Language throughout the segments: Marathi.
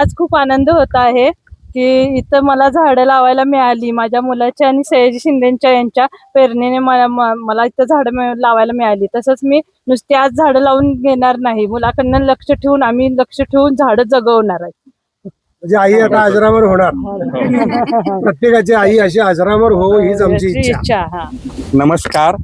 आज खूप आनंद होत आहे की इथं मला झाडं लावायला मिळाली. माझ्या मुलाच्या आणि सयाजी शिंदेच्या यांच्या प्रेरणेने मला इथं झाडं लावायला मिळाली. तसंच मी नुसती आज झाडं लावून घेणार नाही, मुलाकडनं लक्ष ठेवून आम्ही लक्ष ठेवून झाडं जगवणार आहे. म्हणजे आई आता अजरामर होणार. प्रत्येकाची आई अशी अजरामर हो हीच आमची इच्छा. नमस्कार.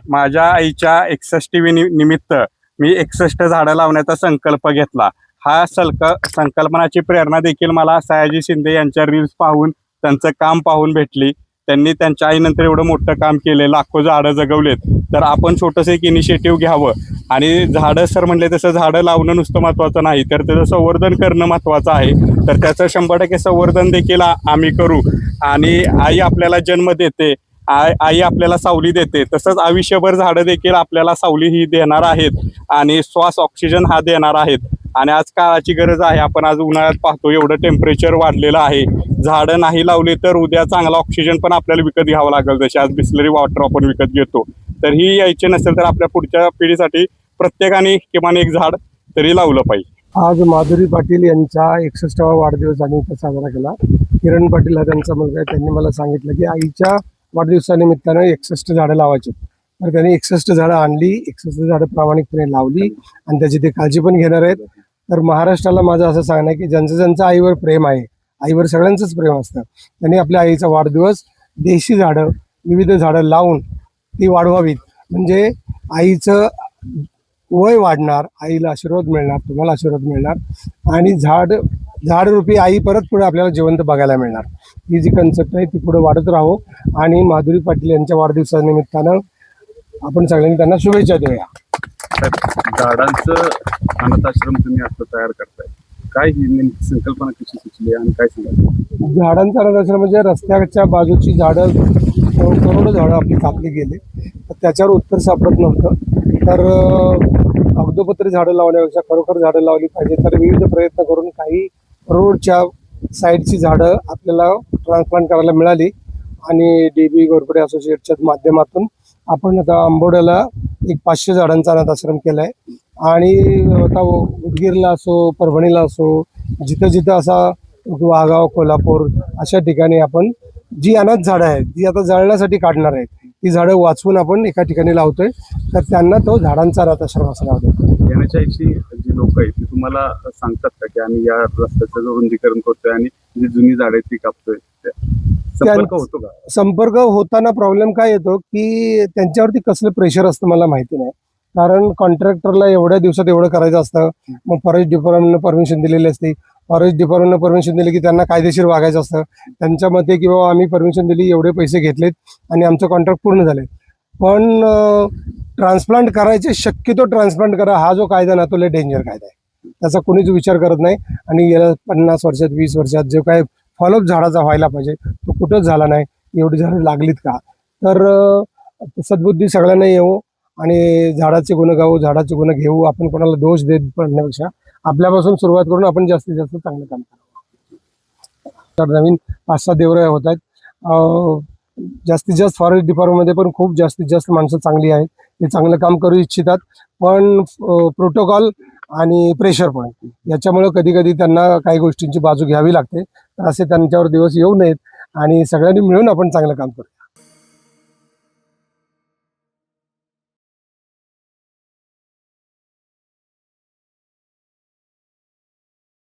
माझ्या आईच्या 61वी निमित्त मी 61 झाडं लावण्याचा संकल्प घेतला. हा संकल्पनाची प्रेरणा देखील मला सयाजी शिंदे यांच्या रील्स पाहून, त्यांचं काम पाहून भेटली. त्यांनी त्यांच्या आईनंतर एवढं मोठं काम केले, लाखो झाडं जगवलेत. तर आपण छोटंसं एक इनिशिएटिव्ह घ्यावं आणि झाडं सर म्हणले तसं झाडं लावणं नुसतं महत्त्वाचं नाही, तर त्याचं संवर्धन करणं महत्त्वाचं आहे. तर त्याचं 100% संवर्धन देखील आम्ही करू. आणि आई आपल्याला जन्म देते, आई आपल्याला सावली देते, तसंच आयुष्यभर झाडं देखील आपल्याला सावली ही देणार आहेत आणि श्वास ऑक्सिजन हा देणार आहेत. आणि आज काळाची गरज आहे. आपण आज उन्हाळ्यात पाहतो एवढं टेम्परेचर वाढलेलं आहे. झाडं नाही लावली तर उद्या चांगला ऑक्सिजन पण आपल्याला विकत घ्यावं लागेल, जसे आज बिस्लरी वॉटर आपण विकत घेतो. तर ही यायची नसेल तर आपल्या पुढच्या पिढीसाठी प्रत्येकाने किमान एक झाड तरी लावलं पाहिजे. आज माधुरी पाटील यांचा 61वा वाढदिवस आम्ही इथं साजरा केला. किरण पाटील हा त्यांचा मुलगा आहे. त्यांनी मला सांगितलं की आईच्या वाढदिवसानिमित्तानं 61 झाडं लावायची. तर त्यांनी 61 झाडं आणली, 61 झाडं प्रामाणिकपणे लावली आणि त्याची ते काळजी पण घेणार आहेत. तर महाराष्ट्राला माझं असं सांगणं आहे की ज्यांचं आईवर प्रेम आहे, आईवर सगळ्यांचंच प्रेम असतं, त्यांनी आपल्या आईचा वाढदिवस देशी झाडं, विविध झाडं लावून ती वाढवावीत. म्हणजे आईचं वय वाढणार, आईला आशीर्वाद मिळणार, तुम्हाला आशीर्वाद मिळणार आणि झाडरूपी आई परत पुढे आपल्याला जिवंत बघायला मिळणार. ही जी कन्सेप्ट आहे ती पुढे वाढत राहो आणि माधुरी पाटील यांच्या वाढदिवसानिमित्तानं आपण सगळ्यांनी त्यांना शुभेच्छा देऊया. झाडांचं अनाथ आश्रम तुम्ही आता तयार करताय, काय ही नेमकी संकल्पना कशी सुचली आणि काय सांगाल? झाडांचा अनाथ आश्रम म्हणजे रस्त्याच्या बाजूची झाडं, करोडो झाडं आपली कापली गेली, तर त्याच्यावर उत्तर सापडत नव्हतं. तर अगदोपत्री झाडं लावण्यापेक्षा खरोखर झाडं लावली पाहिजे. तर विविध प्रयत्न करून काही रोडच्या साईडची झाडं आपल्याला ट्रान्सप्लांट करायला मिळाली आणि DB घोरपडे असोसिएटच्या माध्यमातून आपण आता आंबोड्याला एक 500 झाडांचा अनाथ आश्रम केला आहे. आणि आता उदगीरला असो, परभणीला असो, जिथं जिथं असा वाघाव, कोल्हापूर अशा ठिकाणी आपण जी अनाथ झाडं आहेत ती आता जळण्यासाठी काढणार आहेत, ती झाडं वाचवून आपण एका ठिकाणी लावतोय. तर त्यांना तो झाडांचा अनाथ आश्रम असं लावतो. येण्याच्या जी लोक आहेत ते तुम्हाला सांगतात का की आम्ही या रस्त्याचं रुंदीकरण करतोय आणि जी जुनी झाडं आहेत ती कापतोय? संपर्क होतो का? संपर्क होताना प्रॉब्लेम काय येतो की त्यांच्यावरती कसलं प्रेशर असतं मला माहिती नाही. कारण कॉन्ट्रॅक्टरला एवढ्या दिवसात एवढं करायचं असतं, मग फॉरेस्ट डिपार्टमेंटनं परमिशन दिलेली असते. फॉरेस्ट डिपार्टमेंटनं परमिशन दिली की त्यांना कायदेशीर वागायचं असतं. त्यांच्या मते की बाबा आम्ही परमिशन दिली, एवढे पैसे घेतलेत आणि आमचं कॉन्ट्रॅक्ट पूर्ण झाले. पण ट्रान्सप्लांट करायचे, शक्यतो ट्रान्सप्लांट करा, हा जो कायदा ना तो लय डेंजर कायदा आहे. त्याचा कोणीच विचार करत नाही. आणि गेल्या 50 वर्षात 20 वर्षात जो काय फॉलोअप झाडाचा व्हायला पाहिजे तो कुठंच झाला नाही. एवढी झाडं लागलीत का? तर सद्बुद्धी सगळ्यांना येऊ आणि झाडाचे गुण गाऊ, झाडाचे गुण घेऊ. आपण कोणाला दोष देत पडण्यापेक्षा आपल्यापासून सुरुवात करून आपण जास्तीत जास्त चांगलं काम करावं. तर नवीन 5-6 देवऱ्या होत आहेत. जास्तीत जास्त फॉरेस्ट डिपार्टमेंटमध्ये पण खूप जास्तीत जास्त माणसं चांगली आहेत, ते चांगलं काम करू इच्छितात. पण प्रोटोकॉल आणि प्रेशर पण याच्यामुळं कधी कधी त्यांना काही गोष्टींची बाजू घ्यावी लागते. तर असे त्यांच्यावर दिवस येऊ नयेत आणि सगळ्यांनी मिळून आपण चांगलं काम करू.